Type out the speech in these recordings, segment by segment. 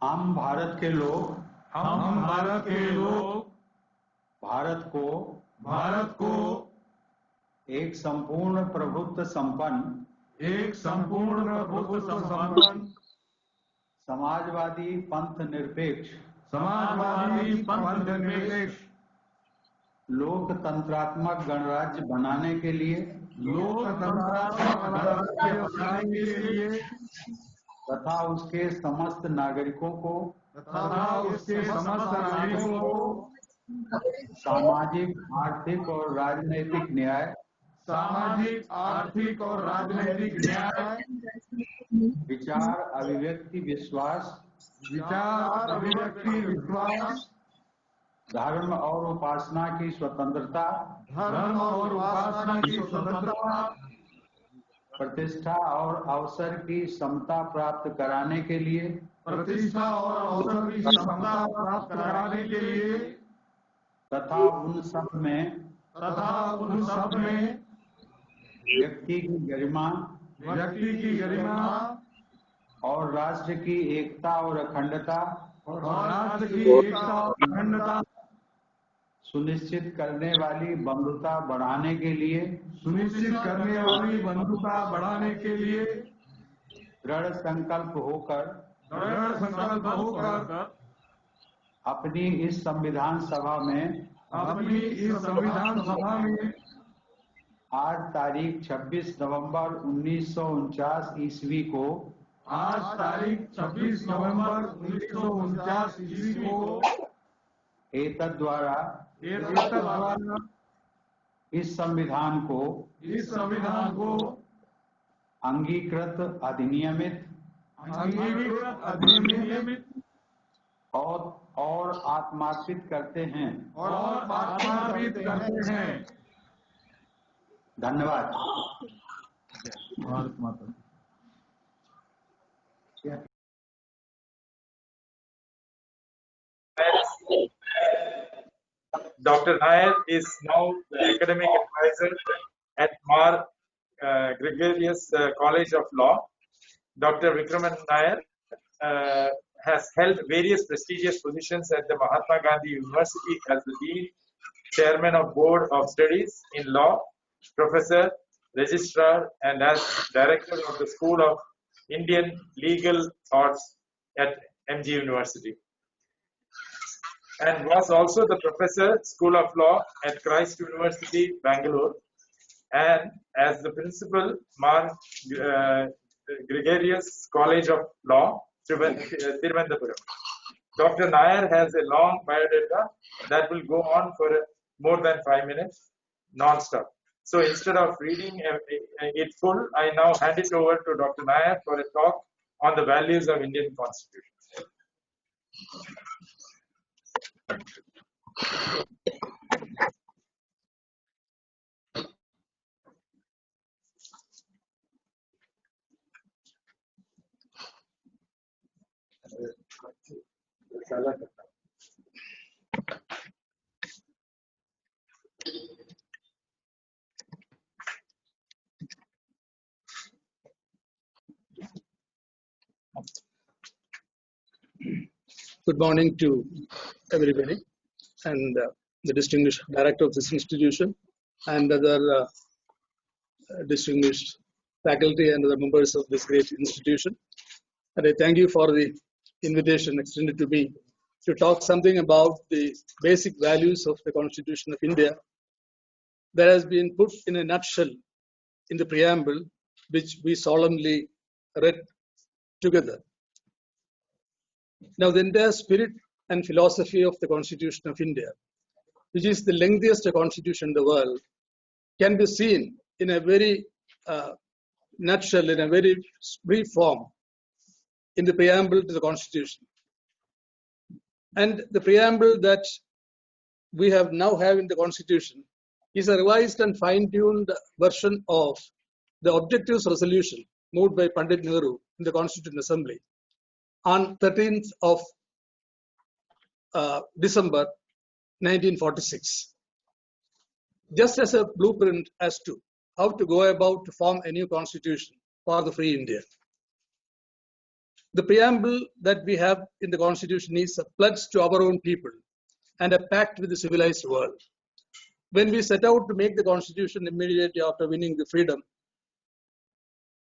हम भारत के लोग हम भारत के लोग भारत को एक संपूर्ण प्रभुत्व संपन्न समाजवादी पंथ निरपेक्ष लोकतंत्रात्मक गणराज्य बनाने के लिए तथा उसके समस्त नागरिकों को सामाजिक आर्थिक और राजनैतिक न्याय विचार अभिव्यक्ति विश्वास धर्म और उपासना की स्वतंत्रता प्रतिष्ठा और अवसर की समता प्राप्त कराने के लिए तथा उन सब में व्यक्ति की गरिमा और राष्ट्र की एकता और अखंडता सुनिश्चित करने वाली बंधुता बढ़ाने के लिए दृढ़ संकल्प होकर अपनी इस संविधान सभा में आज तारीख 26 नवंबर 1949 ईस्वी को एतद द्वारा इस संविधान को अंगीकृत अधिनियमित और आत्मार्पित करते हैं। धन्यवाद। भारत माता। Dr. Nair is now the academic advisor at Mar Gregorius College of Law. Dr. Vikraman Nair has held various prestigious positions at the Mahatma Gandhi University as the Dean, Chairman of Board of Studies in Law, Professor, Registrar, and as Director of the School of Indian Legal Arts at MG University. And was also the Professor, School of Law at Christ University, Bangalore, and as the Principal, Mar Gregorius College of Law, Thiruvananthapuram. Dr. Nair has a long biodata that will go on for more than 5 minutes, non-stop. So instead of reading it full, I now hand it over to Dr. Nair for a talk on the values of Indian Constitution. Good morning to everybody and the distinguished director of this institution and other distinguished faculty and other members of this great institution. And I thank you for the invitation extended to me to talk something about the basic values of the Constitution of India that has been put in a nutshell in the preamble, which we solemnly read together. Now, the entire spirit and philosophy of the Constitution of India, which is the lengthiest constitution in the world, can be seen in a very nutshell, in a very brief form, in the preamble to the Constitution. And the preamble that we now have in the Constitution is a revised and fine-tuned version of the objectives resolution moved by Pandit Nehru in the Constituent Assembly on 13th of December 1946, just as a blueprint as to how to go about to form a new constitution for the free India. The preamble that we have in the Constitution is a pledge to our own people and a pact with the civilized world. When we set out to make the Constitution immediately after winning the freedom,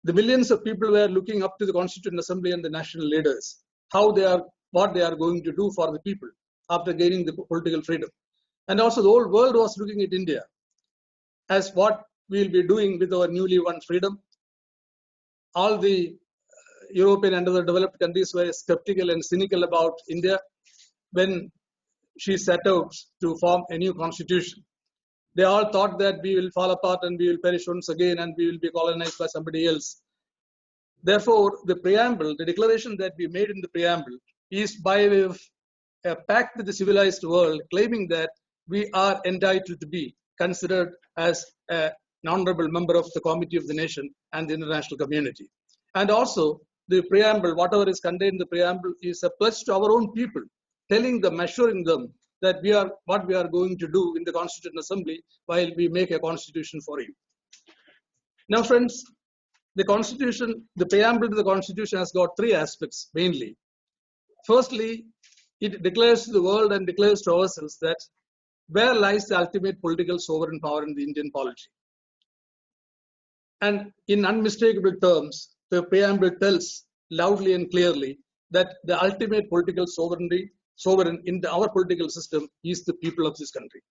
the millions of people were looking up to the Constituent Assembly and the national leaders, what they are going to do for the people after gaining the political freedom. And also the whole world was looking at India as what we will be doing with our newly won freedom. All the European and other developed countries were skeptical and cynical about India when she set out to form a new constitution. They all thought that we will fall apart and we will perish once again and we will be colonized by somebody else. Therefore, the preamble, the declaration that we made in the preamble is by way of a pact with the civilized world, claiming that we are entitled to be considered as an honorable member of the Committee of the Nation and the international community. And also, the preamble, whatever is contained in the preamble, is a pledge to our own people, telling them, assuring them that what we are going to do in the Constituent Assembly while we make a constitution for you. Now, friends, the Constitution, the preamble to the Constitution has got three aspects mainly. Firstly, it declares to the world and declares to ourselves that where lies the ultimate political sovereign power in the Indian polity. And in unmistakable terms, the preamble tells loudly and clearly that the ultimate political sovereign in our political system is the people of this country.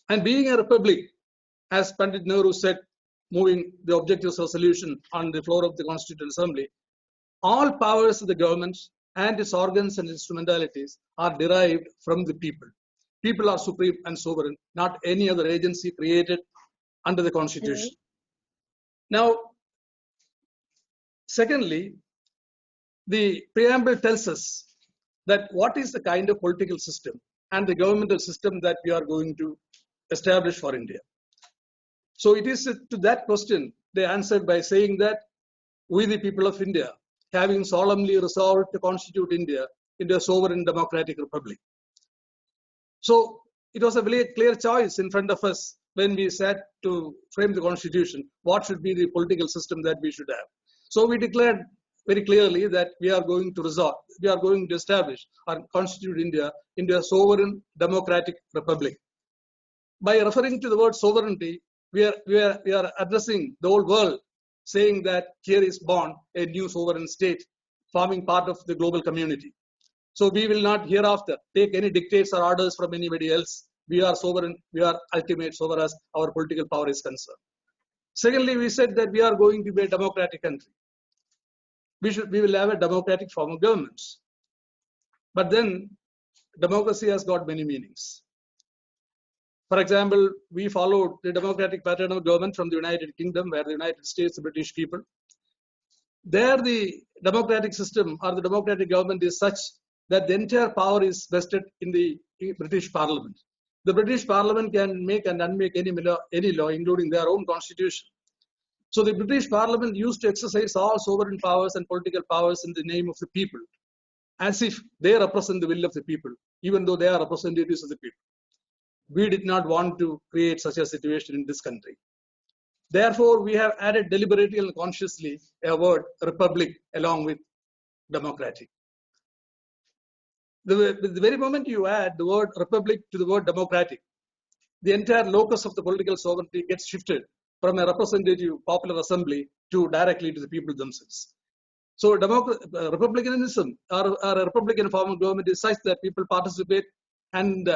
And being a republic, as Pandit Nehru said, moving the objectives of solution on the floor of the Constituent Assembly, all powers of the government and its organs and instrumentalities are derived from the people. People are supreme and sovereign, not any other agency created under the Constitution. Now, secondly, the preamble tells us that what is the kind of political system and the governmental system that we are going to establish for India. So it is to that question they answered by saying that we, the people of India, having solemnly resolved to constitute India into a sovereign democratic republic. So it was a very clear choice in front of us when we sat to frame the Constitution, what should be the political system that we should have. So we declared very clearly that we are going to establish or constitute India into a sovereign democratic republic. By referring to the word sovereignty, we are addressing the whole world, saying that here is born a new sovereign state, forming part of the global community. So we will not hereafter take any dictates or orders from anybody else. We are sovereign, we are ultimate sovereign as our political power is concerned. Secondly, we said that we are going to be a democratic country. We will have a democratic form of governments. But then democracy has got many meanings. For example, we followed the democratic pattern of government from the United Kingdom, where the United States, the British people. There the democratic system or the democratic government is such that the entire power is vested in the British Parliament. The British Parliament can make and unmake any law, including their own constitution. So the British Parliament used to exercise all sovereign powers and political powers in the name of the people, as if they represent the will of the people, even though they are representatives of the people. We did not want to create such a situation in this country. Therefore, we have added deliberately and consciously a word republic along with democratic. The very moment you add the word republic to the word democratic, the entire locus of the political sovereignty gets shifted from a representative popular assembly to directly to the people themselves. So republicanism or a republican form of government is such that people participate and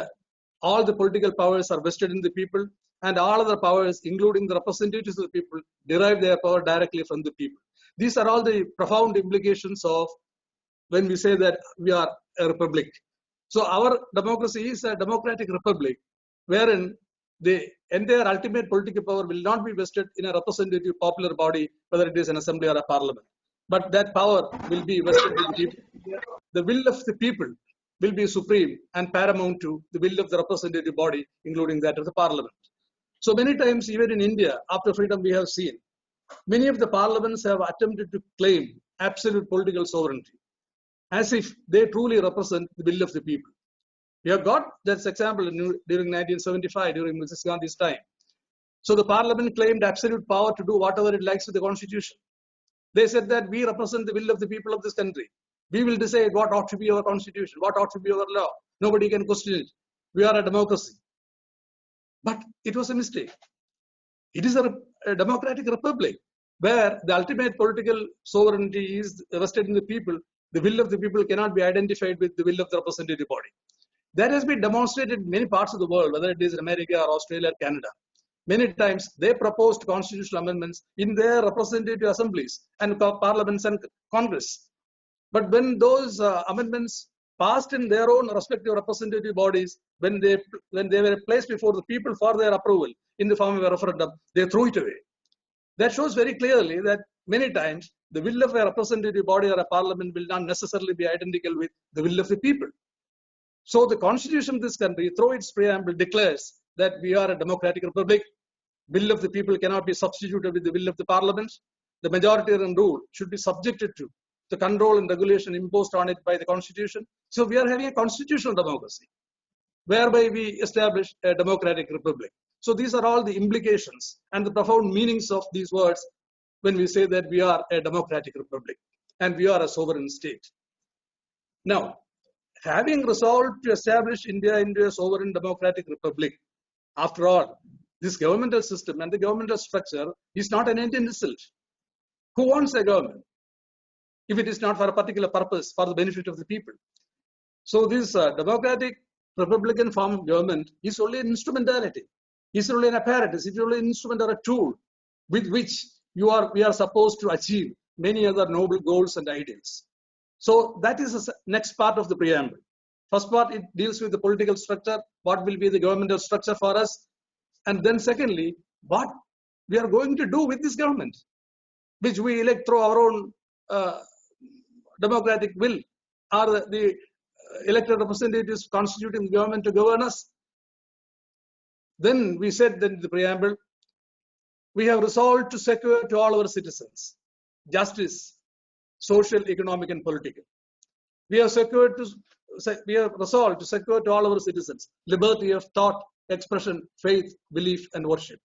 all the political powers are vested in the people, and all other powers, including the representatives of the people, derive their power directly from the people. These are all the profound implications of when we say that we are a republic. So our democracy is a democratic republic, wherein the entire ultimate political power will not be vested in a representative popular body, whether it is an assembly or a parliament, but that power will be vested in the people. The will of the people will be supreme and paramount to the will of the representative body, including that of the parliament. So many times, even in India, after freedom, we have seen many of the parliaments have attempted to claim absolute political sovereignty, as if they truly represent the will of the people. We have got that example during 1975, during Mrs. Gandhi's time. So the parliament claimed absolute power to do whatever it likes with the constitution. They said that we represent the will of the people of this country. We will decide what ought to be our constitution, what ought to be our law. Nobody can question it. We are a democracy. But it was a mistake. It is a democratic republic where the ultimate political sovereignty is vested in the people. The will of the people cannot be identified with the will of the representative body. That has been demonstrated in many parts of the world, whether it is in America or Australia or Canada. Many times they proposed constitutional amendments in their representative assemblies and parliaments and Congress. But when those amendments passed in their own respective representative bodies, when they were placed before the people for their approval in the form of a referendum, they threw it away. That shows very clearly that many times the will of a representative body or a parliament will not necessarily be identical with the will of the people. So the constitution of this country, through its preamble, declares that we are a democratic republic. Will of the people cannot be substituted with the will of the parliament. The majoritarian rule should be subjected to the control and regulation imposed on it by the constitution. So we are having a constitutional democracy, whereby we establish a democratic republic. So these are all the implications and the profound meanings of these words when we say that we are a democratic republic and we are a sovereign state. Now, having resolved to establish India into a sovereign democratic republic, after all, this governmental system and the governmental structure is not an end in itself. Who wants a government if it is not for a particular purpose, for the benefit of the people? So this democratic republican form of government is only an instrumentality. It's only an apparatus. It's only an instrument or a tool with which we are supposed to achieve many other noble goals and ideals. So that is the next part of the preamble. First part, it deals with the political structure, what will be the governmental structure for us. And then secondly, what we are going to do with this government, which we elect through our own democratic will, are the elected representatives constituting the government to govern us. Then we said that in the preamble, we have resolved to secure to all our citizens justice, social, economic, and political. We have resolved to secure to all our citizens liberty of thought, expression, faith, belief, and worship.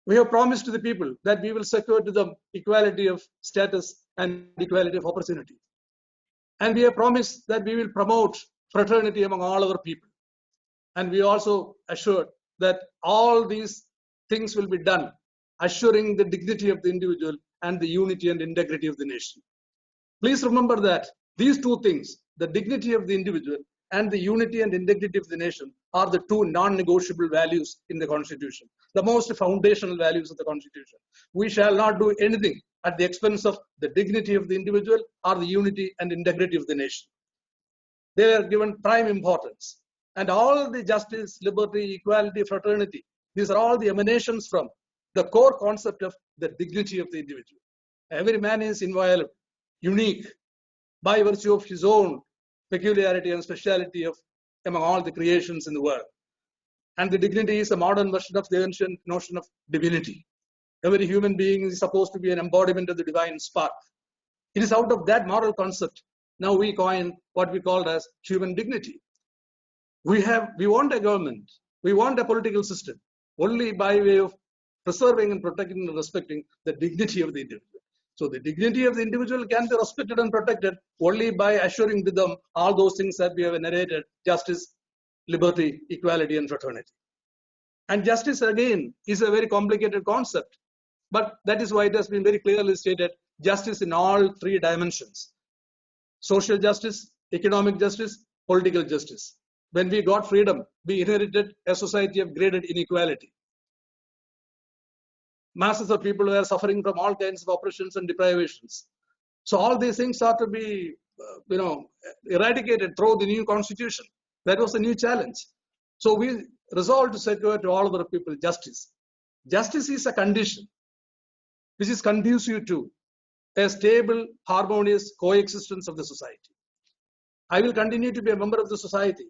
We have promised to the people that we will secure to them equality of status and equality of opportunity. And we have promised that we will promote fraternity among all our people. And we also assured that all these things will be done, assuring the dignity of the individual and the unity and integrity of the nation. Please remember that these two things, the dignity of the individual and the unity and integrity of the nation, are the two non-negotiable values in the Constitution, the most foundational values of the Constitution. We shall not do anything at the expense of the dignity of the individual or the unity and integrity of the nation. They are given prime importance. And all the justice, liberty, equality, fraternity, these are all the emanations from the core concept of the dignity of the individual. Every man is inviolable, unique, by virtue of his own peculiarity and speciality among all the creations in the world. And the dignity is a modern version of the ancient notion of divinity. Every human being is supposed to be an embodiment of the divine spark. It is out of that moral concept now we coin what we call as human dignity. We want a government, we want a political system only by way of preserving and protecting and respecting the dignity of the individual. So the dignity of the individual can be respected and protected only by assuring to them all those things that we have narrated: justice, liberty, equality, and fraternity. And justice, again, is a very complicated concept, but that is why it has been very clearly stated: justice in all three dimensions: social justice, economic justice, political justice. When we got freedom, we inherited a society of graded inequality. Masses of people were suffering from all kinds of oppressions and deprivations. So all these things are to be, eradicated through the new constitution. That was a new challenge. So we resolved to secure to all of our people justice. Justice is a condition which is conducive to a stable, harmonious coexistence of the society. I will continue to be a member of the society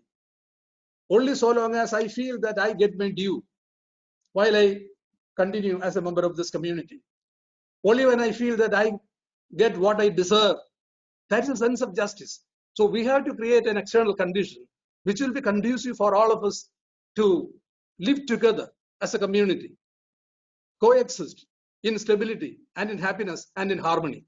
only so long as I feel that I get my due while I continue as a member of this community. Only when I feel that I get what I deserve, that is a sense of justice. So we have to create an external condition which will be conducive for all of us to live together as a community, coexist in stability and in happiness and in harmony.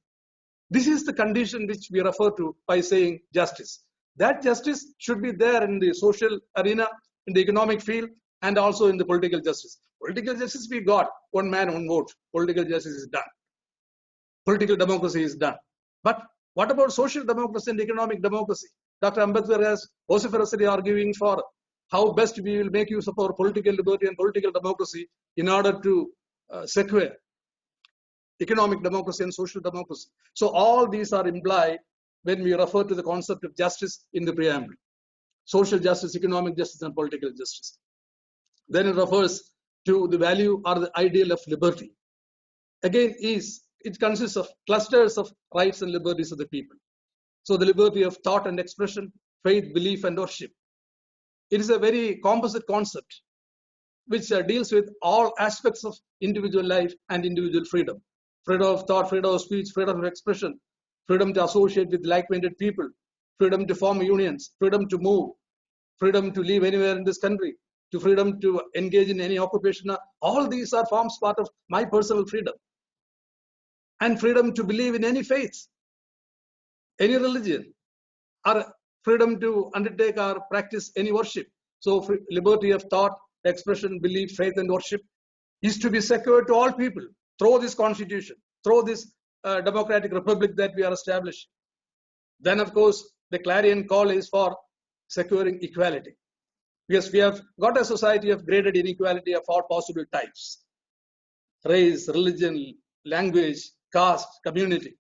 This is the condition which we refer to by saying justice. That justice should be there in the social arena, in the economic field, and also in the political justice. Political justice we got, one man, one vote. Political justice is done. Political democracy is done. But what about social democracy and economic democracy? Dr. Ambedkar has vociferously arguing for how best we will make use of our political liberty and political democracy in order to secure economic democracy and social democracy. So all these are implied when we refer to the concept of justice in the preamble. Social justice, economic justice, and political justice. Then it refers to the value or the ideal of liberty. Again, it consists of clusters of rights and liberties of the people. So the liberty of thought and expression, faith, belief, and worship. It is a very composite concept which deals with all aspects of individual life and individual freedom. Freedom of thought, freedom of speech, freedom of expression, freedom to associate with like-minded people, freedom to form unions, freedom to move, freedom to live anywhere in this country, to freedom to engage in any occupation. All these are forms part of my personal freedom. And freedom to believe in any faith, any religion, or freedom to undertake or practice any worship. So liberty of thought, expression, belief, faith, and worship is to be secured to all people through this constitution, through this democratic republic that we are establishing. Then, of course, the clarion call is for securing equality. Because we have got a society of graded inequality of all possible types: race, religion, language, caste, community.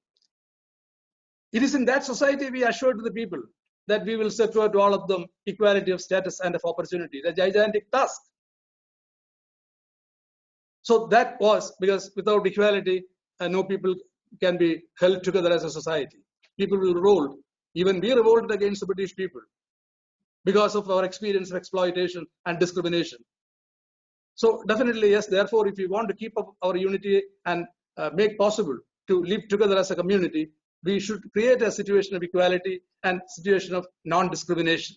It is in that society we assure to the people that we will secure to all of them equality of status and of opportunity, a gigantic task. So that was because without equality, no people can be held together as a society. People will revolt. Even we revolted against the British people because of our experience of exploitation and discrimination. So definitely, yes, therefore, if we want to keep up our unity and make possible to live together as a community, we should create a situation of equality and situation of non-discrimination.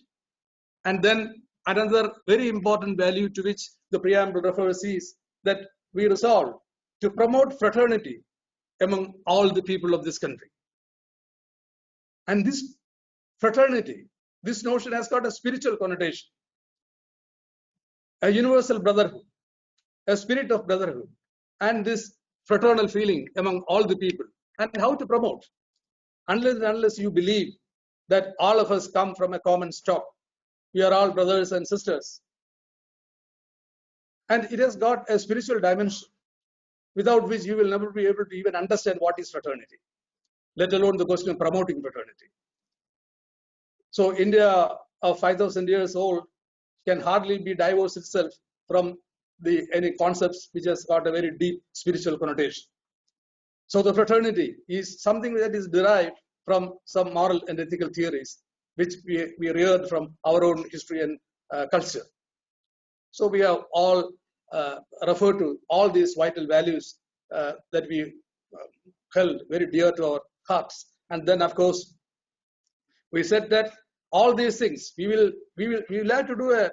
And then another very important value to which the preamble refers is that we resolve to promote fraternity among all the people of this country. And this fraternity, this notion has got a spiritual connotation, a universal brotherhood, a spirit of brotherhood, and this fraternal feeling among all the people. And how to promote? Unless you believe that all of us come from a common stock, we are all brothers and sisters. And it has got a spiritual dimension without which you will never be able to even understand what is fraternity, let alone the question of promoting fraternity. So India of 5,000 years old can hardly be divorced itself from any concepts which has got a very deep spiritual connotation. So the fraternity is something that is derived from some moral and ethical theories which we reared from our own history and culture. So we have all referred to all these vital values that we held very dear to our hearts. And then, of course, we said that all these things we will have to do a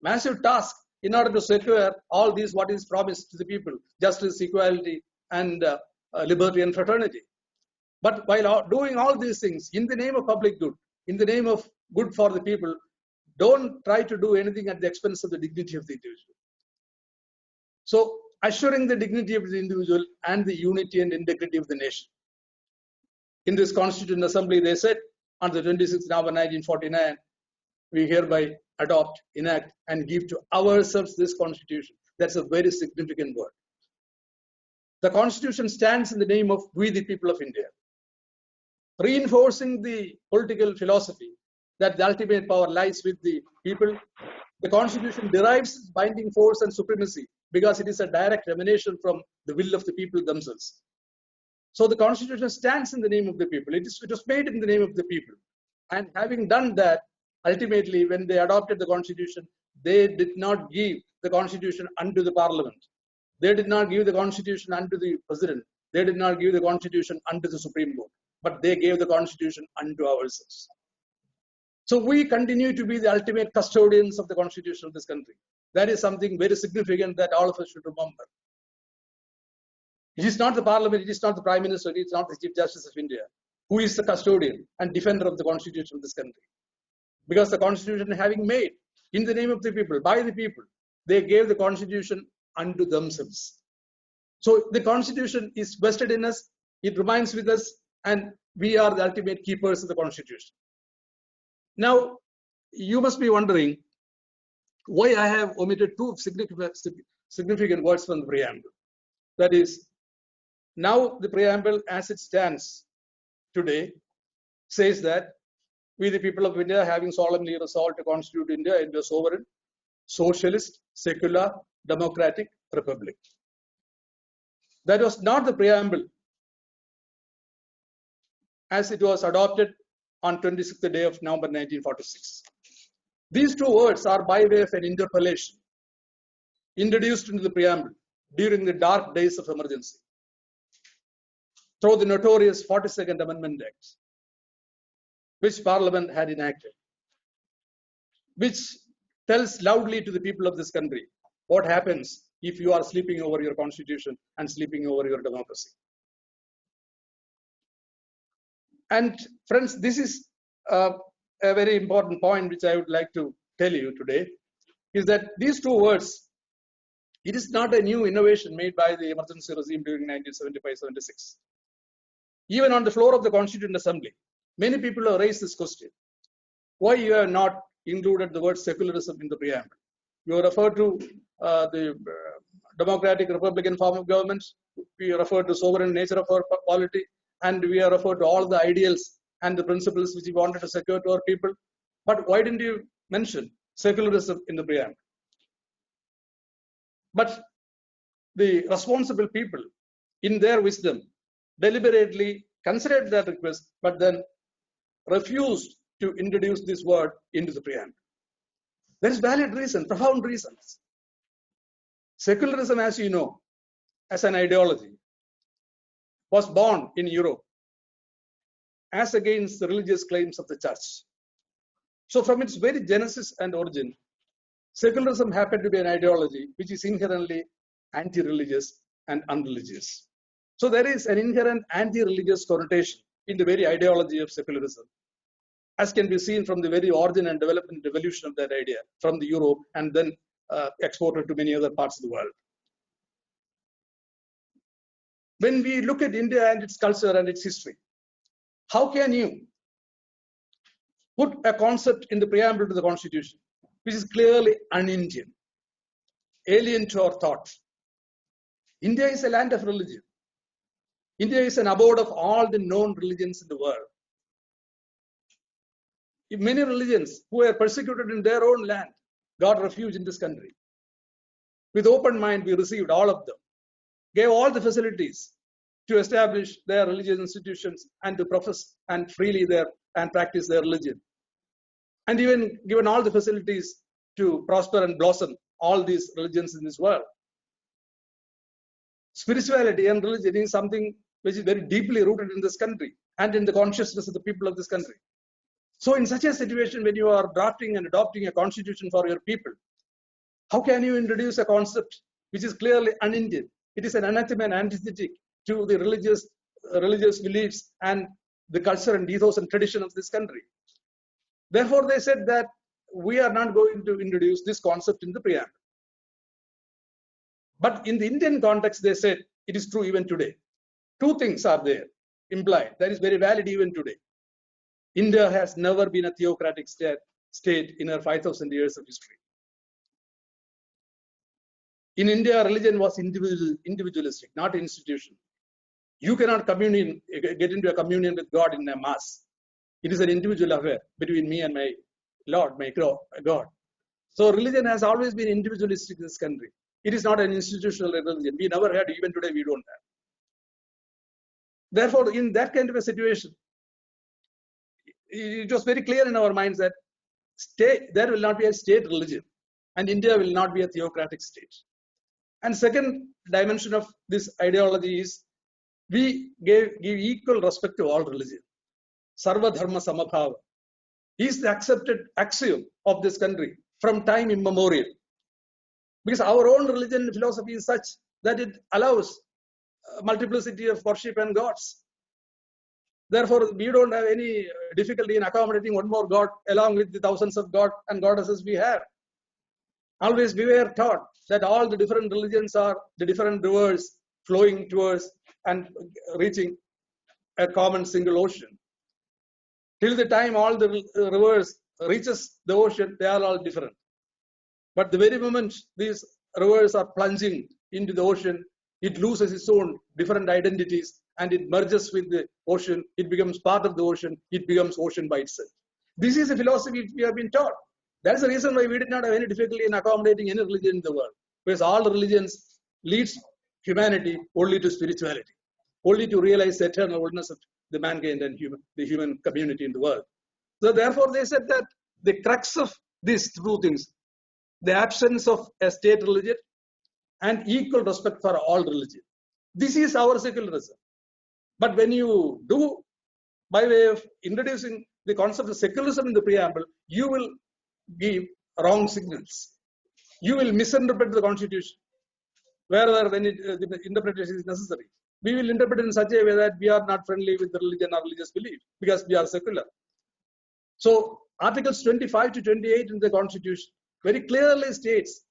massive task in order to secure all these what is promised to the people: justice, equality, and liberty and fraternity. But while doing all these things in the name of public good, in the name of good for the people, don't try to do anything at the expense of the dignity of the individual. So assuring the dignity of the individual and the unity and integrity of the nation. In this Constituent Assembly, they said on the 26th November 1949, we hereby adopt, enact, and give to ourselves this Constitution. That's a very significant word. The Constitution stands in the name of we the people of India, reinforcing the political philosophy that the ultimate power lies with the people. The Constitution derives its binding force and supremacy because it is a direct emanation from the will of the people themselves. So the Constitution stands in the name of the people. It was made in the name of the people. And having done that, ultimately, when they adopted the Constitution, they did not give the Constitution unto the Parliament. They did not give the Constitution unto the President. They did not give the Constitution unto the Supreme Court. But they gave the Constitution unto ourselves. So we continue to be the ultimate custodians of the Constitution of this country. That is something very significant that all of us should remember. It is not the parliament, it is not the prime minister, it is not the chief justice of India who is the custodian and defender of the constitution of this country. Because the constitution having made in the name of the people, by the people, they gave the constitution unto themselves. So the constitution is vested in us, it remains with us, and we are the ultimate keepers of the constitution. Now, you must be wondering why I have omitted two significant words from the preamble. That is, now the preamble as it stands today says that we the people of India having solemnly resolved to constitute India into a sovereign, socialist, secular, democratic republic. That was not the preamble as it was adopted on 26th day of November 1946. These two words are by way of an interpolation introduced into the preamble during the dark days of emergency through the notorious 42nd Amendment Act, which Parliament had enacted, which tells loudly to the people of this country what happens if you are sleeping over your constitution and sleeping over your democracy. And friends, this is a very important point which I would like to tell you today, is that these two words, it is not a new innovation made by the emergency regime during 1975-76. Even on the floor of the Constituent Assembly, many people have raised this question. Why you have not included the word secularism in the preamble? You refer to the democratic republican form of government, we refer to sovereign nature of our polity, and we are referred to all the ideals and the principles which we wanted to secure to our people. But why didn't you mention secularism in the preamble? But the responsible people, in their wisdom, deliberately considered that request, but then refused to introduce this word into the preamble. There is valid reason, profound reasons. Secularism, as you know, as an ideology, was born in Europe as against the religious claims of the church. So from its very genesis and origin, secularism happened to be an ideology which is inherently anti-religious and unreligious. So there is an inherent anti-religious connotation in the very ideology of secularism, as can be seen from the very origin and development and evolution of that idea from the Europe and then exported to many other parts of the world. When we look at India and its culture and its history, how can you put a concept in the preamble to the Constitution which is clearly un-Indian, alien to our thought? India is a land of religion. India is an abode of all the known religions in the world. If many religions who were persecuted in their own land got refuge in this country, with open mind we received all of them, gave all the facilities to establish their religious institutions and to profess and freely and practice their religion, and even given all the facilities to prosper and blossom all these religions in this world. Spirituality and religion is something which is very deeply rooted in this country and in the consciousness of the people of this country. So in such a situation, when you are drafting and adopting a constitution for your people, how can you introduce a concept which is clearly un-Indian? It is an anathema and antithetic to the religious beliefs and the culture and ethos and tradition of this country. Therefore, they said that we are not going to introduce this concept in the preamble. But in the Indian context, they said it is true even today. Two things are there implied. That is very valid even today. India has never been a theocratic state in her 5,000 years of history. In India, religion was individualistic, not institutional. You cannot get into a communion with God in a mass. It is an individual affair between me and my Lord, my God. So religion has always been individualistic in this country. It is not an institutional religion. We never had, even today we don't have. Therefore, in that kind of a situation, it was very clear in our minds that there will not be a state religion and India will not be a theocratic state. And second dimension of this ideology is we give equal respect to all religion. Sarva Dharma Samabhava is the accepted axiom of this country from time immemorial. Because our own religion and philosophy is such that it allows multiplicity of worship and gods. Therefore, we don't have any difficulty in accommodating one more God along with the thousands of God and goddesses we have. Always we were taught that all the different religions are the different rivers flowing towards and reaching a common single ocean. Till the time all the rivers reaches the ocean, they are all different. But the very moment these rivers are plunging into the ocean, it loses its own different identities and it merges with the ocean. It becomes part of the ocean. It becomes ocean by itself. This is a philosophy we have been taught. That's the reason why we did not have any difficulty in accommodating any religion in the world. Because all religions leads humanity only to spirituality, only to realize the eternal oneness of the mankind and the human community in the world. So therefore they said that the crux of these two things, the absence of a state religion and equal respect for all religion. This is our secularism. But when you do, by way of introducing the concept of secularism in the preamble, you will give wrong signals. You will misinterpret the constitution wherever when the interpretation is necessary. We will interpret it in such a way that we are not friendly with the religion or religious belief because we are secular. So Articles 25 to 28 in the constitution very clearly states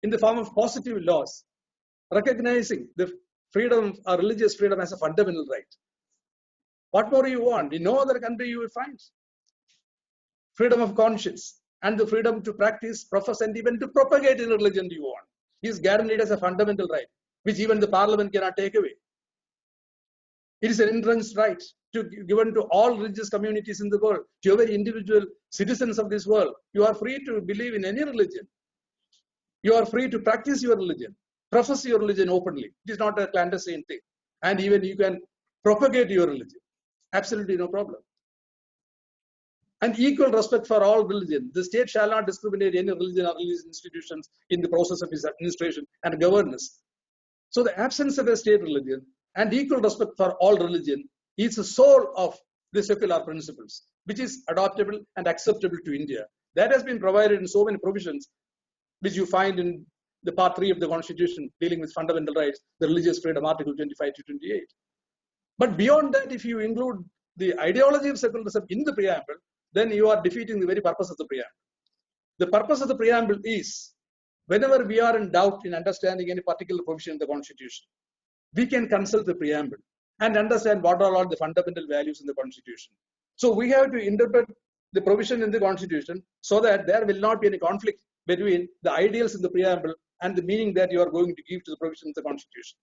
in the form of positive laws, recognizing the freedom or religious freedom as a fundamental right. What more you want? In no other country you will find freedom of conscience and the freedom to practice, profess, and even to propagate in religion you want is guaranteed as a fundamental right, which even the parliament cannot take away. It is an entrenched right given to all religious communities in the world, to every individual citizens of this world. You are free to believe in any religion. You are free to practice your religion, profess your religion openly. It is not a clandestine thing. And even you can propagate your religion. Absolutely no problem. And equal respect for all religion. The state shall not discriminate any religion or religious institutions in the process of its administration and governance. So the absence of a state religion and equal respect for all religion is the soul of the secular principles, which is adoptable and acceptable to India. That has been provided in so many provisions, which you find in the part 3 of the constitution dealing with fundamental rights, the religious freedom, article 25 to 28. But beyond that, if you include the ideology of secularism in the preamble, then you are defeating the very purpose of the preamble. The purpose of the preamble is, whenever we are in doubt in understanding any particular provision in the constitution, we can consult the preamble and understand what are all the fundamental values in the constitution. So we have to interpret the provision in the constitution so that there will not be any conflict between the ideals in the preamble and the meaning that you are going to give to the provision of the constitution.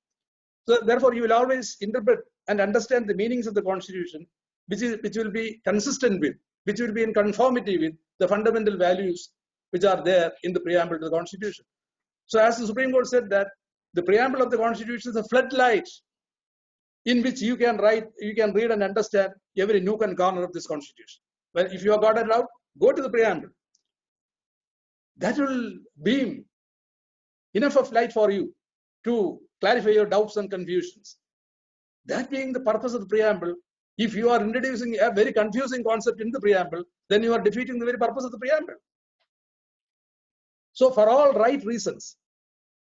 So therefore you will always interpret and understand the meanings of the constitution, which will be consistent with, which will be in conformity with the fundamental values which are there in the preamble to the constitution. So as the Supreme Court said that the preamble of the constitution is a floodlight in which you can read and understand every nook and corner of this constitution. Well, if you have got it out, go to the preamble. That will beam enough of light for you to clarify your doubts and confusions. That being the purpose of the preamble, if you are introducing a very confusing concept in the preamble, then you are defeating the very purpose of the preamble. So for all right reasons,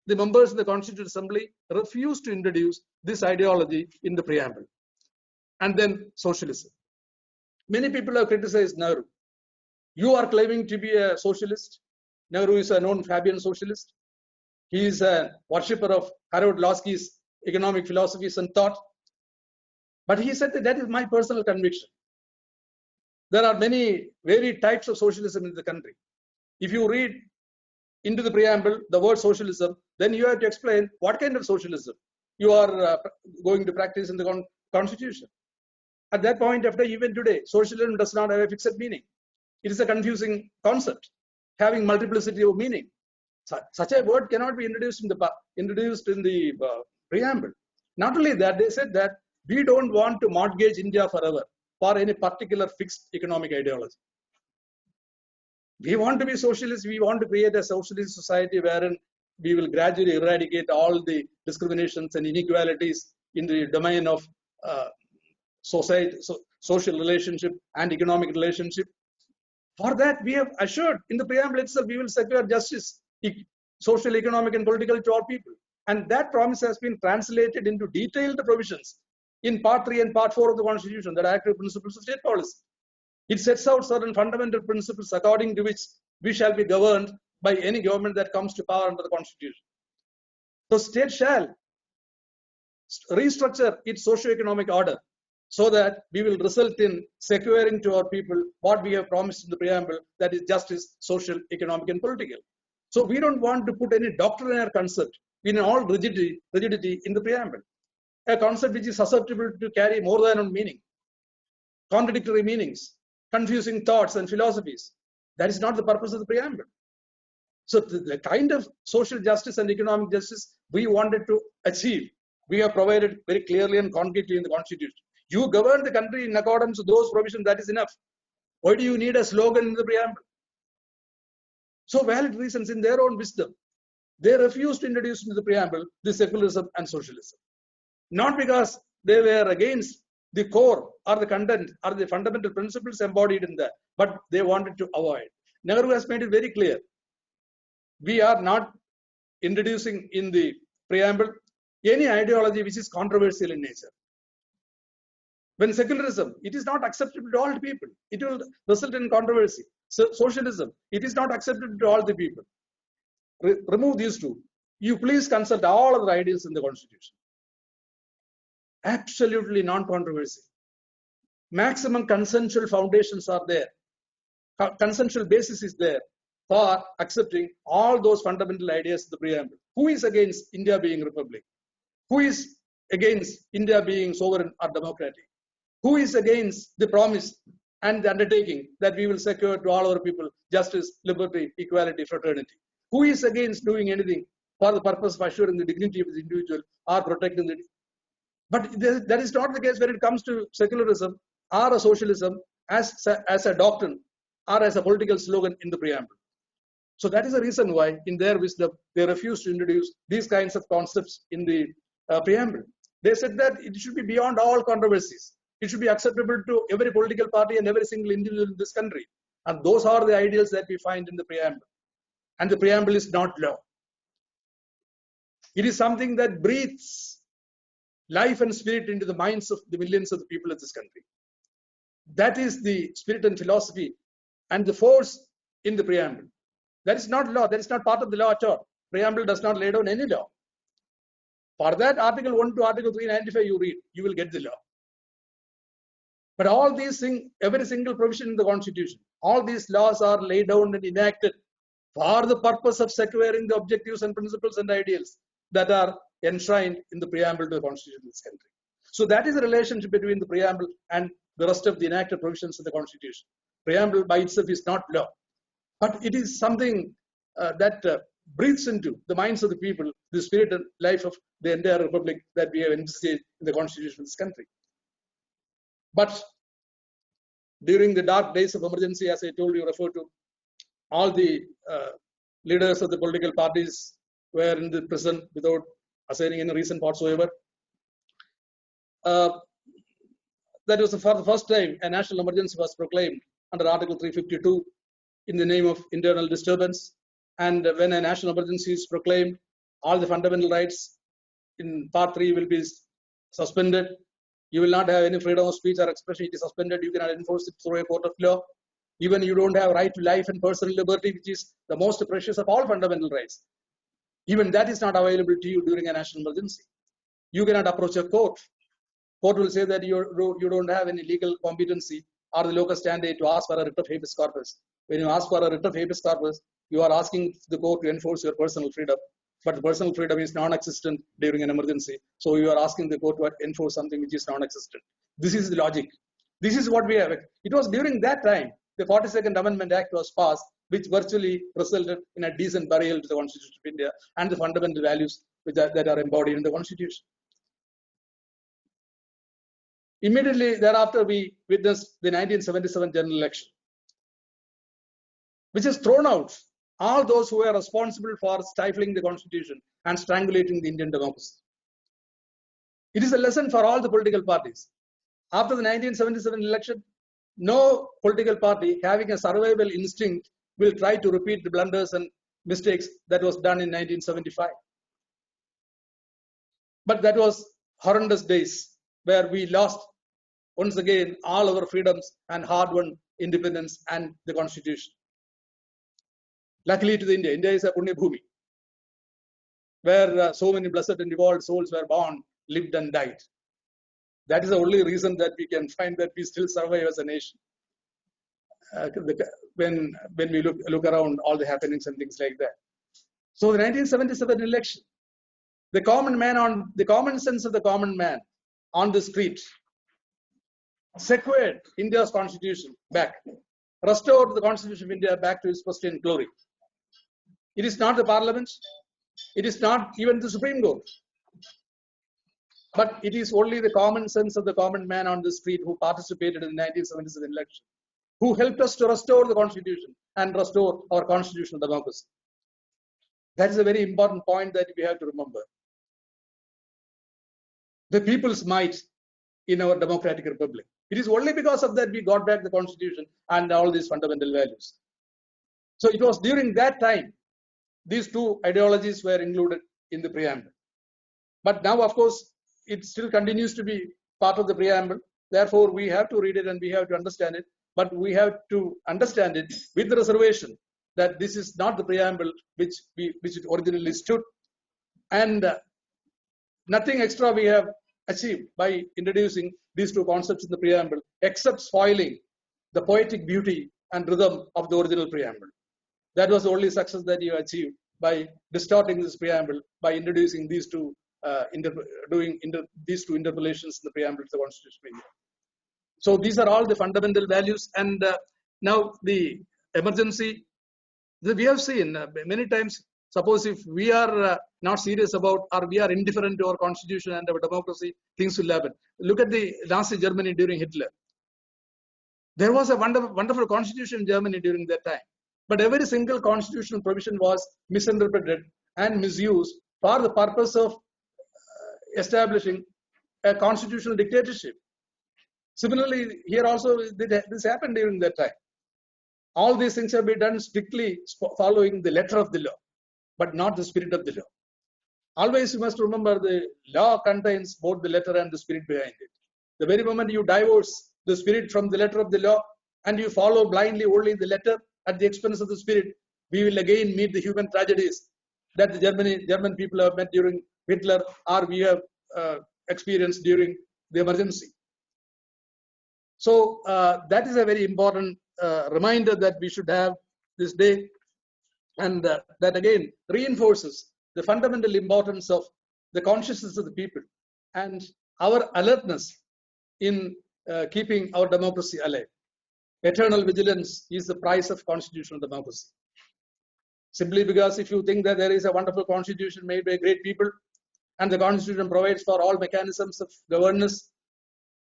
the members of the Constituent Assembly refused to introduce this ideology in the preamble. And then socialism. Many people have criticized Nehru. You are claiming to be a socialist. Nehru is a known Fabian socialist. He is a worshipper of Harold Lasky's economic philosophies and thought. But he said that is my personal conviction. There are many varied types of socialism in the country. If you read into the preamble the word socialism, then you have to explain what kind of socialism you are going to practice in the constitution. At that point of time, even today, socialism does not have a fixed meaning. It is a confusing concept, having multiplicity of meaning. Such a word cannot be introduced in the preamble. Not only that, they said that we don't want to mortgage India forever for any particular fixed economic ideology. We want to be socialist. We want to create a socialist society wherein we will gradually eradicate all the discriminations and inequalities in the domain of society, social relationship and economic relationship. For that, we have assured in the preamble itself, we will secure justice, social, economic, and political to all people. And that promise has been translated into detailed provisions in Part 3 and Part 4 of the Constitution, the Directive Principles of State Policy. It sets out certain fundamental principles according to which we shall be governed by any government that comes to power under the Constitution. So state shall restructure its socio-economic order so that we will result in securing to our people what we have promised in the preamble, that is justice, social, economic, and political. So we don't want to put any doctrinaire concept in all rigidity in the preamble, a concept which is susceptible to carry more than one meaning, contradictory meanings, confusing thoughts and philosophies. That is not the purpose of the preamble. So the kind of social justice and economic justice we wanted to achieve, we have provided very clearly and concretely in the Constitution. You govern the country in accordance with those provisions, that is enough. Why do you need a slogan in the preamble? So valid reasons in their own wisdom, they refused to introduce into the preamble the secularism and socialism. Not because they were against the core or the content or the fundamental principles embodied in that, but they wanted to avoid. Nehru has made it very clear. We are not introducing in the preamble any ideology which is controversial in nature. When secularism, it is not acceptable to all the people. It will result in controversy. So socialism, it is not acceptable to all the people. Remove these two. You please consult all other ideals in the Constitution. Absolutely non-controversial. Maximum consensual foundations are there. Consensual basis is there for accepting all those fundamental ideas of the preamble. Who is against India being a republic? Who is against India being sovereign or democratic? Who is against the promise and the undertaking that we will secure to all our people justice, liberty, equality, fraternity? Who is against doing anything for the purpose of assuring the dignity of the individual or protecting the... But that is not the case when it comes to secularism or a socialism as a doctrine or as a political slogan in the preamble. So that is the reason why, in their wisdom, they refused to introduce these kinds of concepts in the preamble. They said that it should be beyond all controversies. It should be acceptable to every political party and every single individual in this country. And those are the ideals that we find in the preamble. And the preamble is not law. It is something that breathes life and spirit into the minds of the millions of the people of this country. That is the spirit and philosophy and the force in the preamble. That is not law. That is not part of the law at all. Preamble does not lay down any law. For that, Article 1 to Article 395 you read, you will get the law. But all these things, every single provision in the Constitution, all these laws are laid down and enacted for the purpose of securing the objectives and principles and ideals that are enshrined in the preamble to the Constitution of this country. So that is the relationship between the preamble and the rest of the enacted provisions of the Constitution. Preamble by itself is not law, but it is something that breathes into the minds of the people, the spirit and life of the entire republic that we have envisaged in the Constitution of this country. But during the dark days of emergency, as I told you, refer to, all the leaders of the political parties were in the prison without assigning any reason whatsoever. That was for the first time a national emergency was proclaimed under Article 352 in the name of internal disturbance. And when a national emergency is proclaimed, all the fundamental rights in Part 3 will be suspended. You will not have any freedom of speech or expression. It is suspended. You cannot enforce it through a court of law. Even you don't have right to life and personal liberty, which is the most precious of all fundamental rights. Even that is not available to you during a national emergency. You cannot approach a court. Court will say that you don't have any legal competency or the locus standi to ask for a writ of habeas corpus. When you ask for a writ of habeas corpus, you are asking the court to enforce your personal freedom. But personal freedom is non-existent during an emergency. So you are asking the court to enforce something which is non-existent. This is the logic. This is what we have. It was during that time the 42nd Amendment Act was passed, which virtually resulted in a decent burial to the Constitution of India and the fundamental values that are embodied in the Constitution. Immediately thereafter, we witnessed the 1977 general election, which has thrown out all those who were responsible for stifling the Constitution and strangulating the Indian democracy. It is a lesson for all the political parties. After the 1977 election, no political party having a survival instinct will try to repeat the blunders and mistakes that was done in 1975. But that was horrendous days where we lost once again all our freedoms and hard-won independence and the constitution. Luckily to India, India is a Punya Bhumi, where so many blessed and evolved souls were born, lived and died. That is the only reason that we can find that we still survive as a nation. When we look around all the happenings and things like that. So the 1977 election, the common sense of the common man on the street secured India's constitution back, restored the constitution of India back to its pristine glory. It is not the parliament, it is not even the Supreme Court, but it is only the common sense of the common man on the street who participated in the 1977 election, who helped us to restore the constitution and restore our constitutional democracy. That is a very important point that we have to remember. The people's might in our democratic republic. It is only because of that we got back the constitution and all these fundamental values. So it was during that time these two ideologies were included in the preamble. But now, of course, it still continues to be part of the preamble. Therefore, we have to read it and we have to understand it. But we have to understand it with the reservation that this is not the preamble which it originally stood. And nothing extra we have achieved by introducing these two concepts in the preamble, except spoiling the poetic beauty and rhythm of the original preamble. That was the only success that you achieved by distorting this preamble, by introducing these two, these two interpolations in the preamble to the Constitution of India. So these are all the fundamental values. And now the emergency, we have seen many times, suppose if we are not serious about or we are indifferent to our constitution and our democracy, things will happen. Look at the Nazi Germany during Hitler. There was a wonderful constitution in Germany during that time. But every single constitutional provision was misinterpreted and misused for the purpose of establishing a constitutional dictatorship. Similarly, here also this happened during that time. All these things have been done strictly following the letter of the law, but not the spirit of the law. Always you must remember the law contains both the letter and the spirit behind it. The very moment you divorce the spirit from the letter of the law and you follow blindly only the letter at the expense of the spirit, we will again meet the human tragedies that the German people have met during Hitler or we have experienced during the emergency. So that is a very important reminder that we should have this day, and that again reinforces the fundamental importance of the consciousness of the people and our alertness in keeping our democracy alive. Eternal vigilance is the price of constitutional democracy. Simply because if you think that there is a wonderful constitution made by great people and the constitution provides for all mechanisms of governance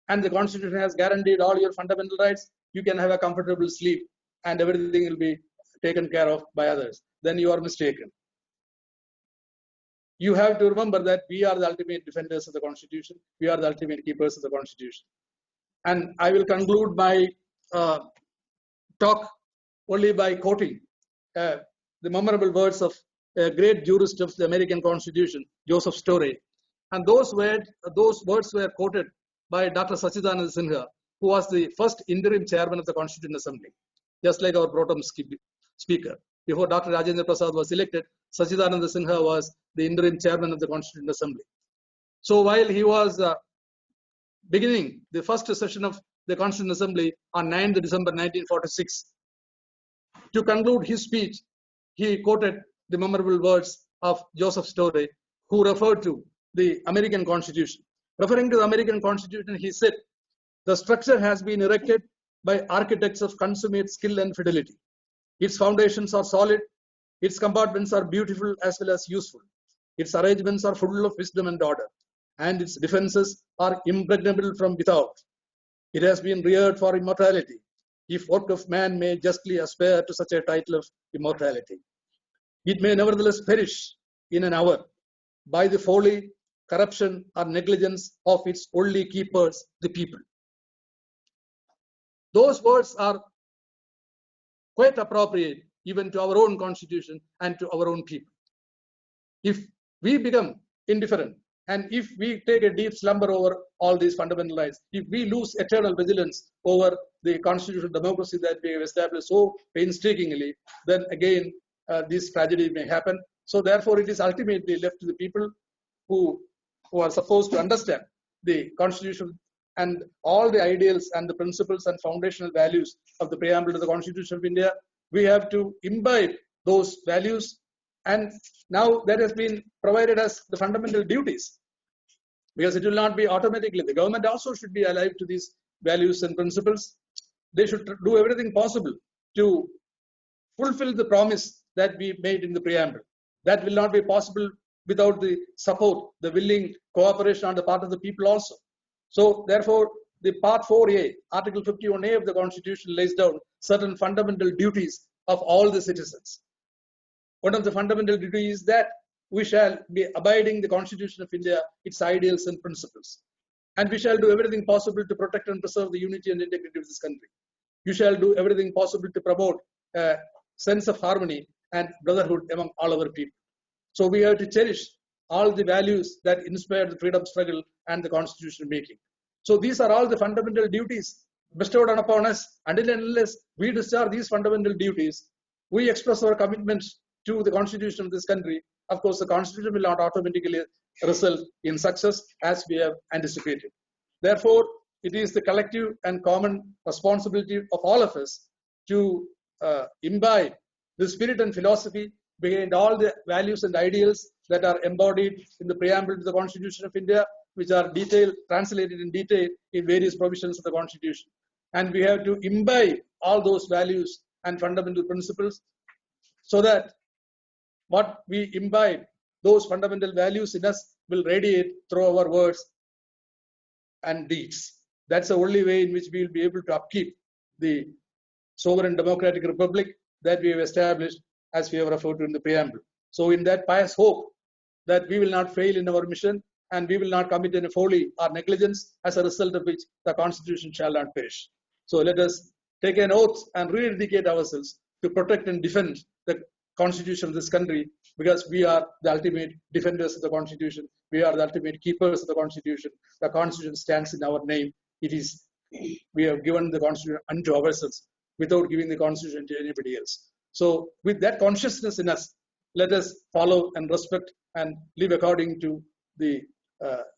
and the constitution has guaranteed all your fundamental rights, you can have a comfortable sleep and everything will be taken care of by others, then you are mistaken. You have to remember that we are the ultimate defenders of the constitution. We are the ultimate keepers of the constitution. And I will conclude my talk only by quoting the memorable words of a great jurist of the American Constitution, Joseph Story. And those words were quoted by Dr. Sachidananda Sinha, who was the first interim chairman of the Constituent Assembly, just like our pro tem speaker. Before Dr. Rajendra Prasad was elected, Sachidananda Sinha was the interim chairman of the Constituent Assembly. So while he was beginning the first session of the Constituent Assembly on 9th December 1946, to conclude his speech, he quoted the memorable words of Joseph Story, who referred to the American Constitution. Referring to the American Constitution, he said, "The structure has been erected by architects of consummate skill and fidelity. Its foundations are solid, its compartments are beautiful as well as useful, its arrangements are full of wisdom and order, and its defenses are impregnable from without. It has been reared for immortality, if work of man may justly aspire to such a title of immortality. It may nevertheless perish in an hour by the folly, corruption, or negligence of its only keepers, the people." Those words are quite appropriate even to our own constitution and to our own people. If we become indifferent And if we take a deep slumber over all these fundamental rights, if we lose eternal vigilance over the constitutional democracy that we have established so painstakingly, then again this tragedy may happen. So therefore, it is ultimately left to the people who are supposed to understand the constitution and all the ideals and the principles and foundational values of the preamble to the Constitution of India. We have to imbibe those values, and now that has been provided as the fundamental duties, because it will not be automatically. The government also should be alive to these values and principles. They should do everything possible to fulfill the promise that we made in the preamble. That will not be possible without the support, the willing cooperation on the part of the people also. So therefore, the part 4A, Article 51A of the Constitution lays down certain fundamental duties of all the citizens. One of the fundamental duties is that we shall be abiding the Constitution of India, its ideals and principles. And we shall do everything possible to protect and preserve the unity and integrity of this country. You shall do everything possible to promote a sense of harmony and brotherhood among all our people. So we have to cherish all the values that inspired the freedom struggle and the constitution making. So these are all the fundamental duties bestowed upon us. Until and unless we discharge these fundamental duties, we express our commitment to the constitution of this country. Of course, the constitution will not automatically result in success as we have anticipated. Therefore, it is the collective and common responsibility of all of us to imbibe the spirit and philosophy behind all the values and ideals that are embodied in the preamble to the Constitution of India, which are translated in detail in various provisions of the Constitution. And we have to imbibe all those values and fundamental principles so that what we imbibe, those fundamental values in us, will radiate through our words and deeds. That's the only way in which we will be able to upkeep the sovereign democratic republic that we have established, as we have referred to in the preamble. So in that pious hope that we will not fail in our mission and we will not commit any folly or negligence, as a result of which the Constitution shall not perish. So let us take an oath and rededicate ourselves to protect and defend the Constitution of this country, because we are the ultimate defenders of the Constitution. We are the ultimate keepers of the Constitution. The Constitution stands in our name. We have given the Constitution unto ourselves without giving the Constitution to anybody else. So with that consciousness in us, let us follow and respect and live according to the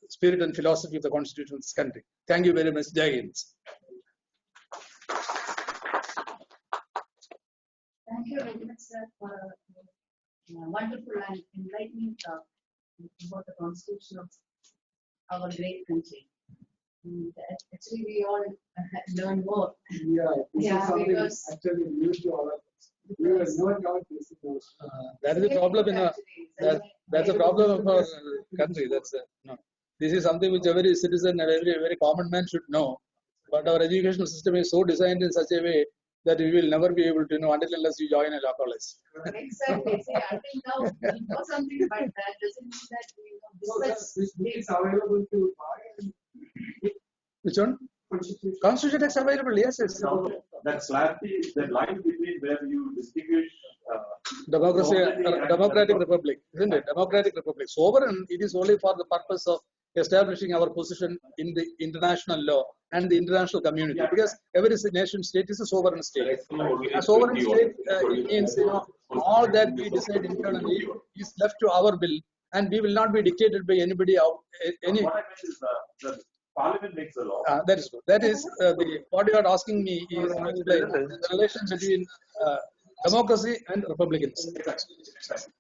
spirit and philosophy of the Constitution of this country. Thank you very much. Jai Hind. Thank you very much, sir, for a wonderful and enlightening talk about the Constitution of our great country. And actually, we all learn more. Yeah, because actually news to all of us. We were not knowing this. That is a problem in that's a problem of our country. No. This is something which every citizen and every common man should know. But our educational system is so designed in such a way that we will never be able to know until unless you join a law college. Exactly. See, until now, we know something, but that doesn't mean that we know This book is available to buy. Which one? Constitution. Constitution is available. Yes, yes. That clarity, that line between where you distinguish Democracy, democratic republic, isn't it? Democratic republic. Sovereign, it is only for the purpose of establishing our position in the international law and the international community, because every nation state is a sovereign state. A sovereign state means, all that we decide internally is left to our will, and we will not be dictated by anybody out. What I meant is the Parliament makes the law. That is good. That is what you are asking me is the relation between democracy and republicans.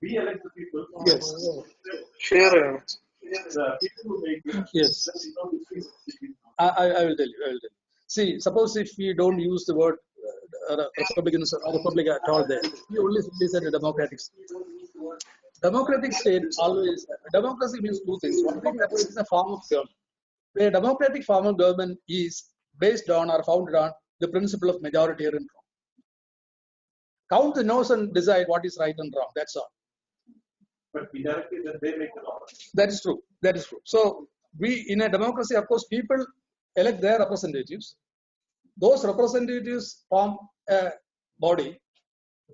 We elect the people. Yes. Sure. The people who make it. Yes. Then we know the difference between them. I will tell you. See, suppose if we don't use the word republicans or republic at all there, we only simply said a democratic state. Democratic state always, democracy means two things. One thing, that is a form of government. A democratic form of government is based on or founded on the principle of majoritarian rule. Count the noes and decide what is right and wrong. That's all. But indirectly, then they make the law. That is true. That is true. So we, in a democracy, of course, people elect their representatives. Those representatives form a body,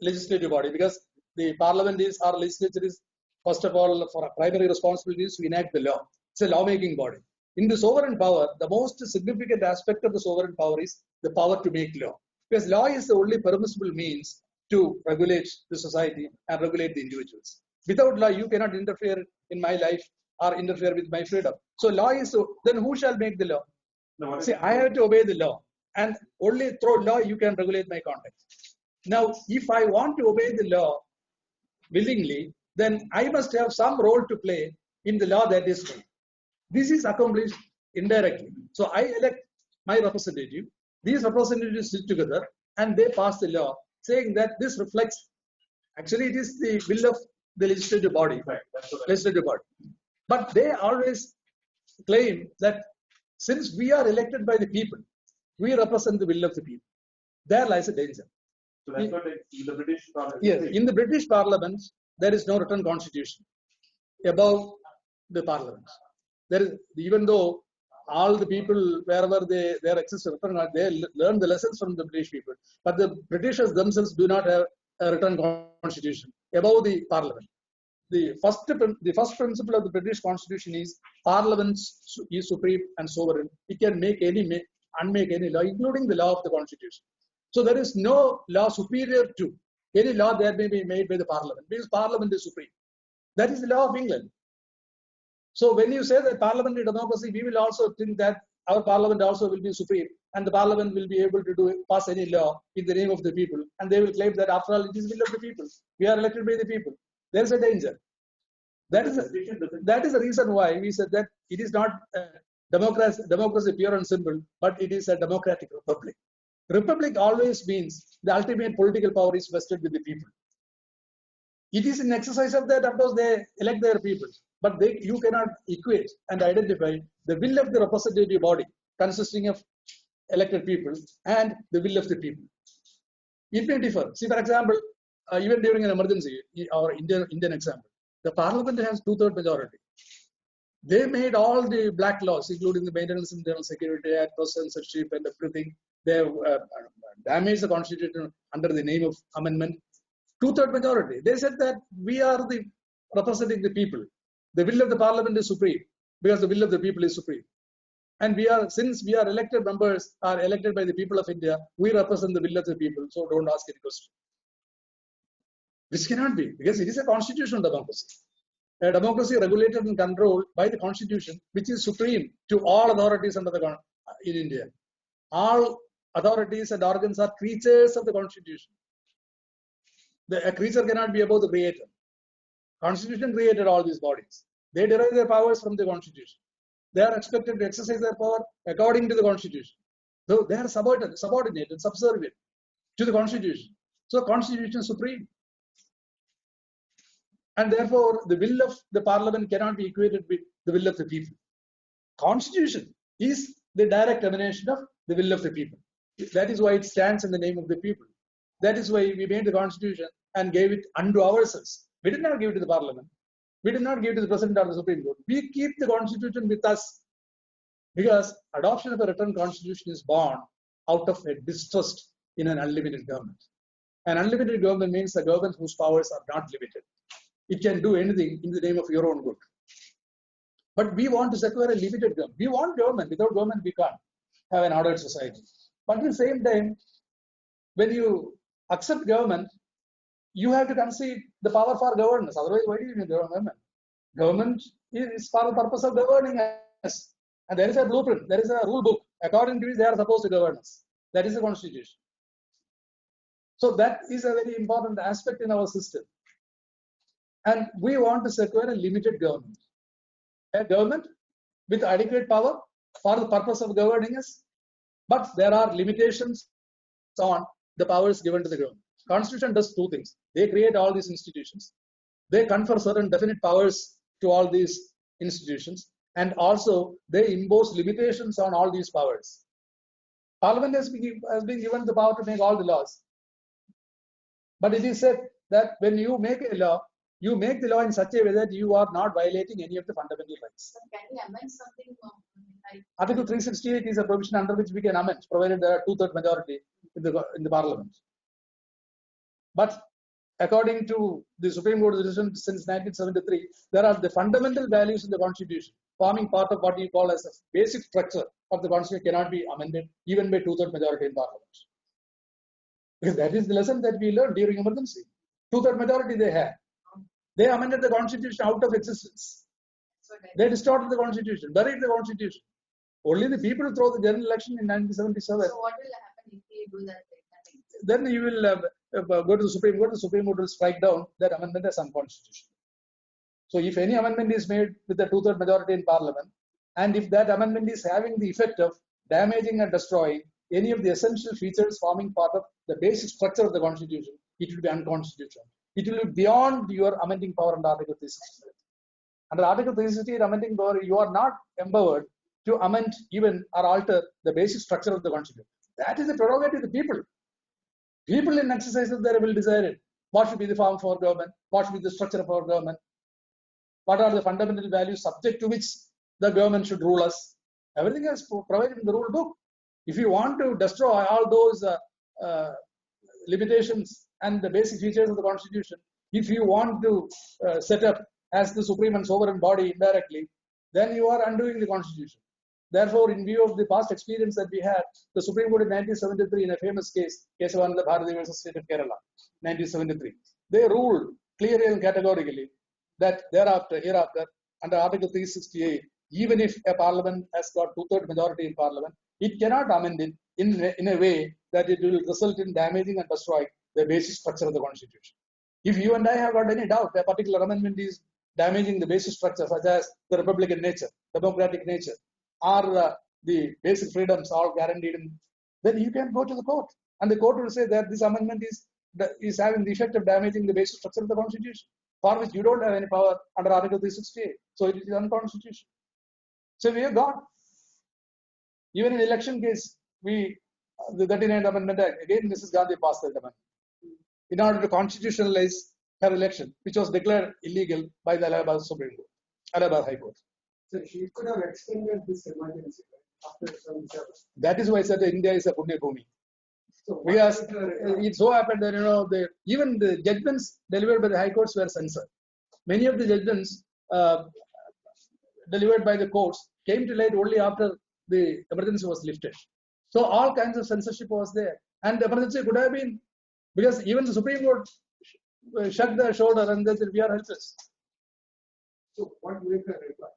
legislative body, because the parliament is, our legislature is, first of all, for primary responsibilities to enact the law. It's a lawmaking body. In the sovereign power, the most significant aspect of the sovereign power is the power to make law. Because law is the only permissible means to regulate the society and regulate the individuals. Without law, you cannot interfere in my life or interfere with my freedom. So law is, then who shall make the law? No, See, I have to obey the law, and only through law you can regulate my conduct. Now, if I want to obey the law willingly, then I must have some role to play in the law that is made. This is accomplished indirectly. So I elect my representative. These representatives sit together and they pass the law saying that this reflects, actually it is the will of the legislative body. right, that's what I- Legislative body. But they always claim that since we are elected by the people, we represent the will of the people. There lies a danger. So that's what the British Parliament. Yes, in the British Parliament, there is no written constitution above the Parliament. There is, even though all the people, wherever there exists a written, they learn the lessons from the British people. But the Britishers themselves do not have a written constitution above the Parliament. The first principle of the British Constitution is Parliament is supreme and sovereign. It can make any, unmake any law, including the law of the Constitution. So there is no law superior to any law that may be made by the Parliament, because Parliament is supreme. That is the law of England. So when you say that parliamentary democracy, we will also think that our Parliament also will be supreme, and the Parliament will be able to pass any law in the name of the people, and they will claim that after all it is the will of the people. We are elected by the people. There is a danger. That is the reason why we said that it is not democracy pure and simple, but it is a democratic republic. Republic always means the ultimate political power is vested with the people. It is in exercise of that, of course, they elect their people, but you cannot equate and identify the will of the representative body consisting of elected people and the will of the people. It may differ. See, for example, even during an emergency, our Indian example, the Parliament has 2/3 majority. They made all the black laws, including the Maintenance of Internal Security Act, censorship, and everything. They have damaged the Constitution under the name of amendment. 2/3 majority. They said that we are representing the people. The will of the Parliament is supreme because the will of the people is supreme. And since we are elected members, are elected by the people of India, we represent the will of the people. So don't ask any question. This cannot be, because it is a constitutional democracy. A democracy regulated and controlled by the Constitution, which is supreme to all authorities in India. All authorities and organs are creatures of the Constitution. A creature cannot be above the creator. Constitution created all these bodies. They derive their powers from the Constitution. They are expected to exercise their power according to the Constitution. So they are subordinated, subservient to the Constitution. So Constitution is supreme. And therefore, the will of the Parliament cannot be equated with the will of the people. Constitution is the direct emanation of the will of the people. That is why it stands in the name of the people. That is why we made the Constitution and gave it unto ourselves. We did not give it to the Parliament. We did not give it to the President or the Supreme Court. We keep the Constitution with us, because adoption of a written Constitution is born out of a distrust in an unlimited government. An unlimited government means a government whose powers are not limited. It can do anything in the name of your own good. But we want to secure a limited government. We want government. Without government, we can't have an ordered society. But at the same time, when you accept government, you have to concede the power for governance. Otherwise, why do you need government? Government is for the purpose of governing us. And there is a blueprint. There is a rule book. According to which they are supposed to govern us. That is the Constitution. So that is a very important aspect in our system. And we want to secure a limited government. A government with adequate power for the purpose of governing us. But there are limitations on the powers given to the government. Constitution does two things. They create all these institutions. They confer certain definite powers to all these institutions. And also, they impose limitations on all these powers. Parliament has been given the power to make all the laws. But it is said that when you make a law, you make the law in such a way that you are not violating any of the fundamental rights. So can we amend something like Article 368 is a provision under which we can amend, provided there are 2/3 majority in the Parliament. But according to the Supreme Court decision since 1973, there are the fundamental values in the Constitution forming part of what you call as a basic structure of the Constitution cannot be amended even by two-third majority in Parliament. Because that is the lesson that we learned during emergency. Two-third majority they had. They amended the Constitution out of existence. They distorted the Constitution, buried the Constitution. Only the people throw the general election in 1977. So what will happen if we do that? Then you will go to the Supreme Court. The Supreme Court will strike down that amendment as unconstitutional. So if any amendment is made with a two-third majority in Parliament, and if that amendment is having the effect of damaging and destroying any of the essential features forming part of the basic structure of the Constitution, it will be unconstitutional. It will be beyond your amending power under Article 368. Under Article 368 amending power, you are not empowered to amend even or alter the basic structure of the Constitution. That is the prerogative of the people. People in exercise of their will decided what should be the form of our government, what should be the structure of our government, what are the fundamental values subject to which the government should rule us. Everything is provided in the rule book. If you want to destroy all those limitations and the basic features of the Constitution, if you want to set up as the supreme and sovereign body indirectly, then you are undoing the Constitution. Therefore, in view of the past experience that we had, the Supreme Court in 1973, in a famous case, Kesavananda Bharati versus State of Kerala, 1973, they ruled clearly and categorically that hereafter, under Article 368, even if a parliament has got two-third majority in parliament, it cannot amend it in a way that it will result in damaging and destroying the basic structure of the Constitution. If you and I have got any doubt a particular amendment is damaging the basic structure, such as the republican nature, democratic nature, or the basic freedoms all guaranteed, then you can go to the court. And the court will say that this amendment is having the effect of damaging the basic structure of the Constitution, for which you don't have any power under Article 368. So it is unconstitutional. So we have got, even in election case, the 39th Amendment Act, again Mrs. Gandhi passed that amendment in order to constitutionalize her election, which was declared illegal by the Allahabad Supreme Court, Allahabad High Court. So she could have extended this emergency after 77. That is why I said that India is a Punya Bhumi. So Because it so happened that even the judgments delivered by the high courts were censored. Many of the judgments delivered by the courts came to light only after the emergency was lifted. So all kinds of censorship was there, and the emergency could have been, because even the Supreme Court shut their shoulder and they said we are helpless. So what will the reply?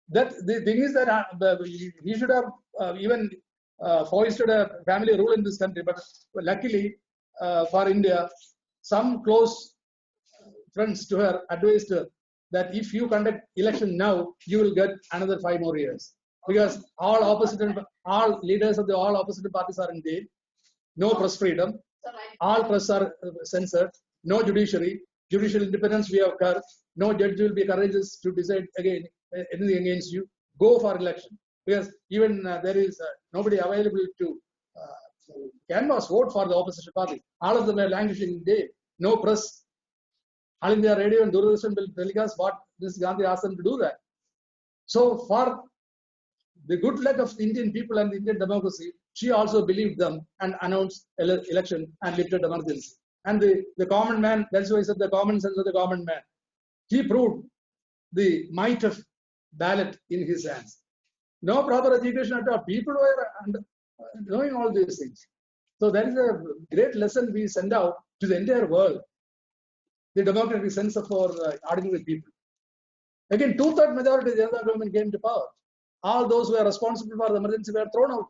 That the thing is that he should have even foisted a family rule in this country, but luckily for India, some close friends to her advised her that if you conduct election now, you will get another 5 more years, because all leaders of all opposite parties are in jail, no press freedom, all press are censored, no judiciary, judicial independence we have curbed, no judge will be courageous to decide again anything against you. Go for election, because even there is nobody available to canvass vote for the opposition party. All of them are languishing in jail, no press. All India Radio and Doordarshan will telecast what Mrs. Gandhi asked them to do that. So for the good luck of the Indian people and the Indian democracy, she also believed them and announced election and lifted emergency. And the common man, that's why I said the common sense of the common man, he proved the might of ballot in his hands. No proper education at all. People were knowing all these things. So that is a great lesson we send out to the entire world. The democratic sense of our ordinary people. Again, two-third majority of the Janata government came to power. All those who were responsible for the emergency were thrown out.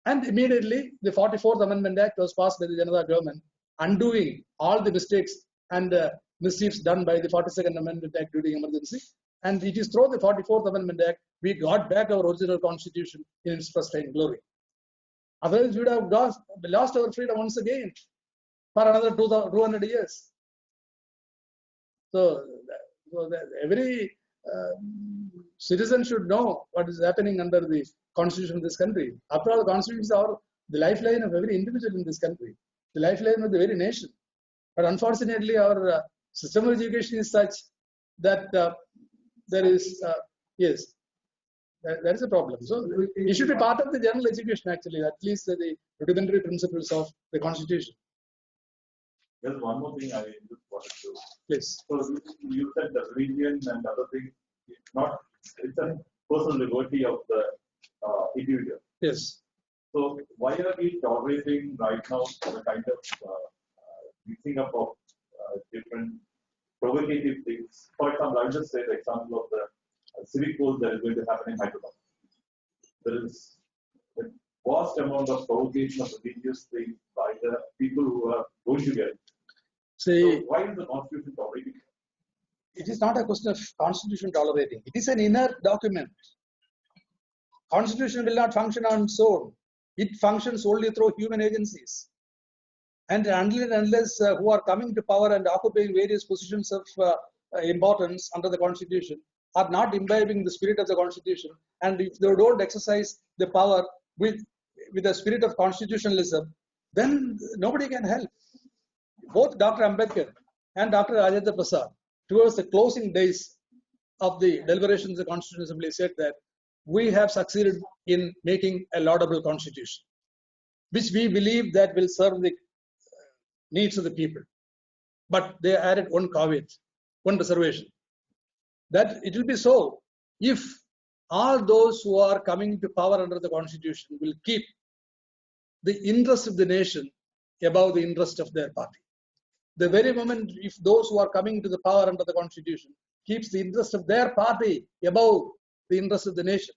And immediately, the 44th Amendment Act was passed by the Janata government, undoing all the mistakes and mischiefs done by the 42nd Amendment Act during emergency. And it is through the 44th Amendment Act we got back our original constitution in its pristine glory. Otherwise, we would have lost our freedom once again for another 200 years. So every citizen should know what is happening under the constitution of this country. After all, the constitutions are the lifeline of every individual in this country, the lifeline of the very nation. But unfortunately, our system of education is such that there is, yes, there is a problem. So it should be part of the general education actually, at least the rudimentary principles of the constitution. There's one more thing I just wanted to. Please. So you said the religion and other things, it's a personal liberty of the individual. Yes. So why are we tolerating right now the kind of mixing up of different provocative things? For example, I'll just say the example of the civic polls that is going to happen in Hyderabad. There is a vast amount of provocation of religious things by the people who are going to get it. See, So why is the Constitution tolerating? it is not a question of Constitution tolerating. It is an inner document. Constitution will not function on its own. It functions only through human agencies. And unless who are coming to power and occupying various positions of importance under the Constitution are not imbibing the spirit of the Constitution, and if they don't exercise the power with the spirit of constitutionalism, then nobody can help. Both Dr. Ambedkar and Dr. Rajendra Prasad, towards the closing days of the deliberations of the Constitutional Assembly, said that we have succeeded in making a laudable constitution, which we believe that will serve the needs of the people. But they added one caveat, one reservation, that it will be so if all those who are coming to power under the Constitution will keep the interest of the nation above the interest of their party. The very moment if those who are coming to the power under the Constitution keeps the interest of their party above the interest of the nation,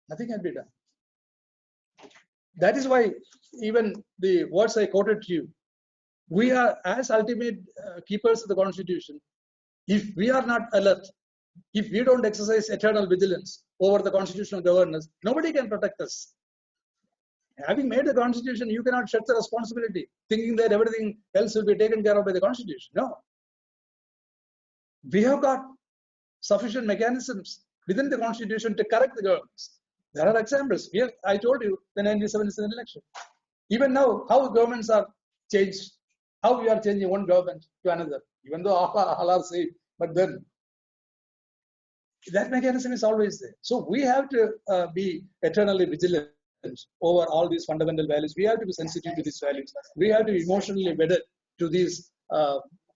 nothing can be done. That is why even the words I quoted to you, we are as ultimate keepers of the Constitution. If we are not alert, if we don't exercise eternal vigilance over the constitutional governance, nobody can protect us. Having made the Constitution, you cannot shed the responsibility, thinking that everything else will be taken care of by the Constitution. No. We have got sufficient mechanisms within the Constitution to correct the governments. There are examples. Here, I told you the 1977 election. Even now, how governments are changed, how we are changing one government to another, even though all are same, but then that mechanism is always there. So we have to be eternally vigilant over all these fundamental values. We have to be sensitive to these values. We have to be emotionally wedded to these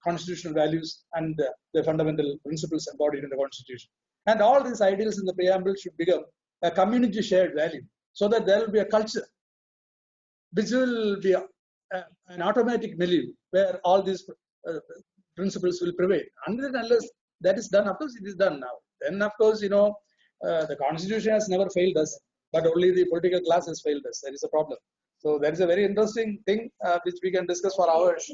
constitutional values and the fundamental principles embodied in the Constitution. And all these ideals in the preamble should become a community shared value, so that there will be a culture which will be an automatic milieu where all these principles will prevail. Unless that is done, of course it is done now. Then of course, the Constitution has never failed us, but only the political class has failed us. That is a problem. So that is a very interesting thing which we can discuss for hours.